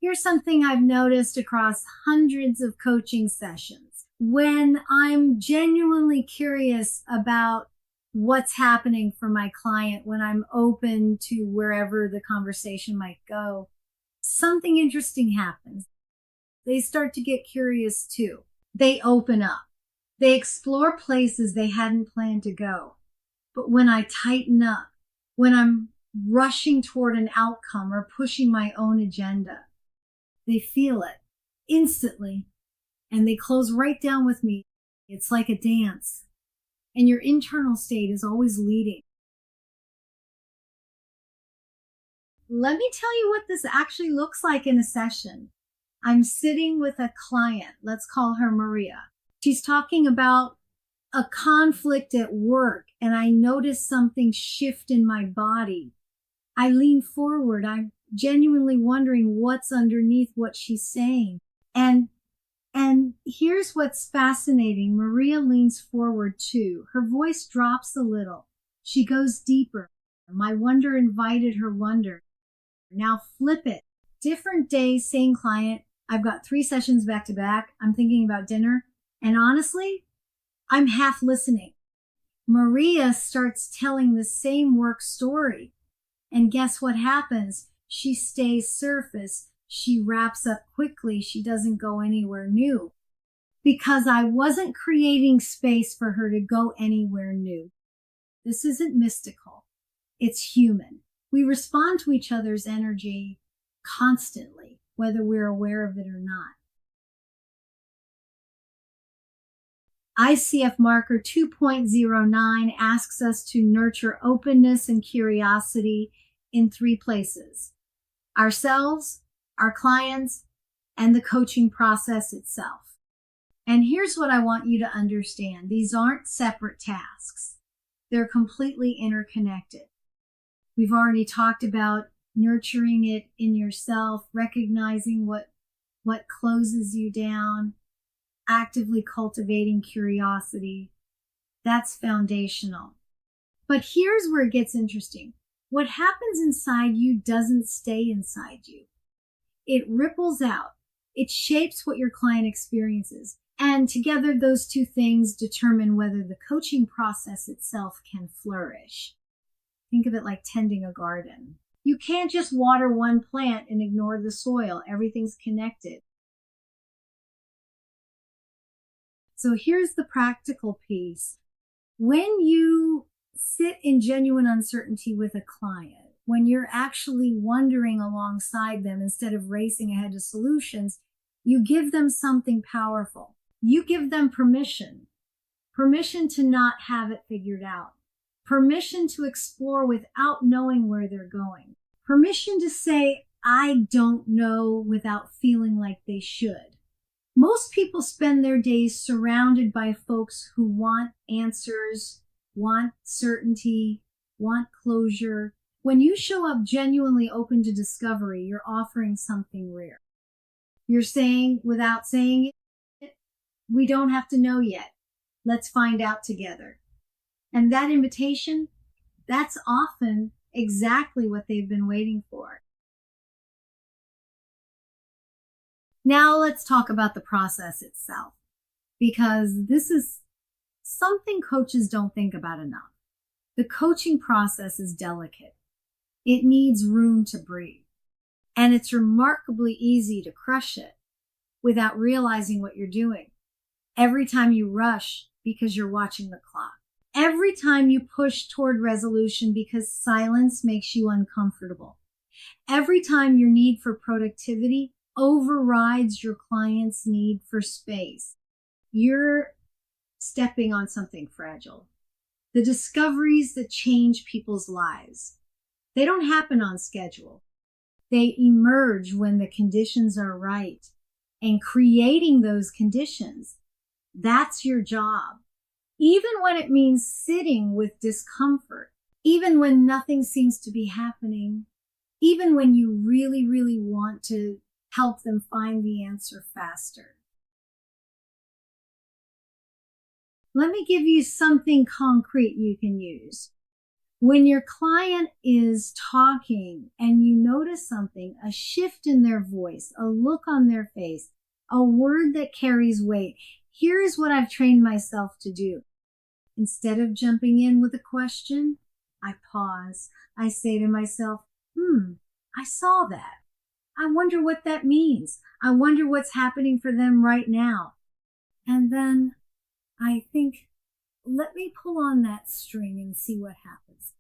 Here's something I've noticed across hundreds of coaching sessions. When I'm genuinely curious about what's happening for my client, when I'm open to wherever the conversation might go, something interesting happens. They start to get curious too. They open up. They explore places they hadn't planned to go. But when I tighten up, when I'm rushing toward an outcome or pushing my own agenda, they feel it instantly and they close right down with me. It's like a dance, and your internal state is always leading. Let me tell you what this actually looks like in a session. I'm sitting with a client. Let's call her Maria. She's talking about a conflict at work, and I notice something shift in my body. I lean forward. I'm genuinely wondering what's underneath what she's saying. And here's what's fascinating. Maria leans forward too. Her voice drops a little. She goes deeper. My wonder invited her wonder. Now flip it. Different day, same client. I've got 3 sessions back to back. I'm thinking about dinner. And honestly, I'm half listening. Maria starts telling the same work story. And guess what happens? She stays surface. She wraps up quickly. She doesn't go anywhere new. Because I wasn't creating space for her to go anywhere new. This isn't mystical. It's human. We respond to each other's energy constantly, whether we're aware of it or not. ICF marker 2.09 asks us to nurture openness and curiosity in 3 places: ourselves, our clients, and the coaching process itself. And here's what I want you to understand. These aren't separate tasks. They're completely interconnected. We've already talked about nurturing it in yourself, recognizing what closes you down, actively cultivating curiosity. That's foundational. But here's where it gets interesting. What happens inside you doesn't stay inside you. It ripples out. It shapes what your client experiences. And together, those 2 things determine whether the coaching process itself can flourish. Think of it like tending a garden. You can't just water one plant and ignore the soil. Everything's connected. So here's the practical piece. When you sit in genuine uncertainty with a client, when you're actually wondering alongside them instead of racing ahead to solutions, you give them something powerful. You give them permission to not have it figured out, permission to explore without knowing where they're going, permission to say, I don't know, without feeling like they should. Most people spend their days surrounded by folks who want answers, want certainty, want closure. When you show up genuinely open to discovery, you're offering something rare. You're saying, without saying it, we don't have to know yet. Let's find out together. And that invitation, that's often exactly what they've been waiting for. Now let's talk about the process itself, because this is something coaches don't think about enough. The coaching process is delicate. It needs room to breathe. And it's remarkably easy to crush it without realizing what you're doing. Every time you rush because you're watching the clock. Every time you push toward resolution because silence makes you uncomfortable. Every time your need for productivity overrides your client's need for space. You're stepping on something fragile. The discoveries that change people's lives, they don't happen on schedule. They emerge when the conditions are right. And creating those conditions, that's your job. Even when it means sitting with discomfort, even when nothing seems to be happening, even when you really, really want to help them find the answer faster. Let me give you something concrete you can use. When your client is talking and you notice something, a shift in their voice, a look on their face, a word that carries weight, here is what I've trained myself to do. Instead of jumping in with a question, I pause. I say to myself, I saw that. I wonder what that means. I wonder what's happening for them right now. And then I think, let me pull on that string and see what happens.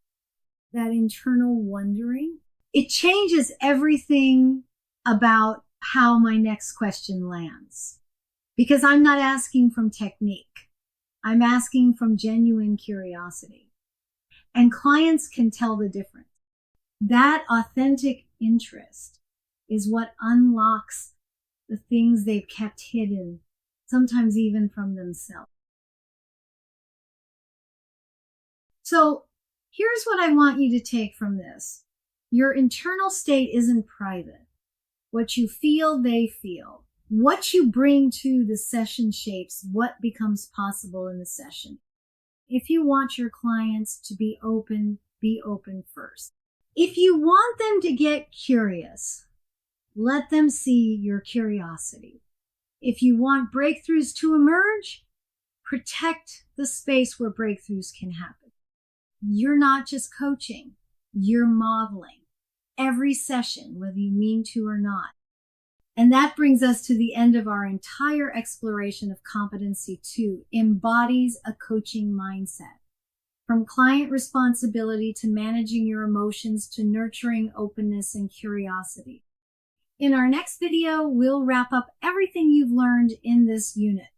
That internal wondering, it changes everything about how my next question lands. Because I'm not asking from technique. I'm asking from genuine curiosity. And clients can tell the difference. That authentic interest is what unlocks the things they've kept hidden, sometimes even from themselves. So here's what I want you to take from this. Your internal state isn't private. What you feel, they feel. What you bring to the session shapes what becomes possible in the session. If you want your clients to be open first. If you want them to get curious, let them see your curiosity. If you want breakthroughs to emerge, protect the space where breakthroughs can happen. You're not just coaching, you're modeling every session, whether you mean to or not. And that brings us to the end of our entire exploration of Competency 2, embodies a coaching mindset. From client responsibility to managing your emotions to nurturing openness and curiosity. In our next video, we'll wrap up everything you've learned in this unit.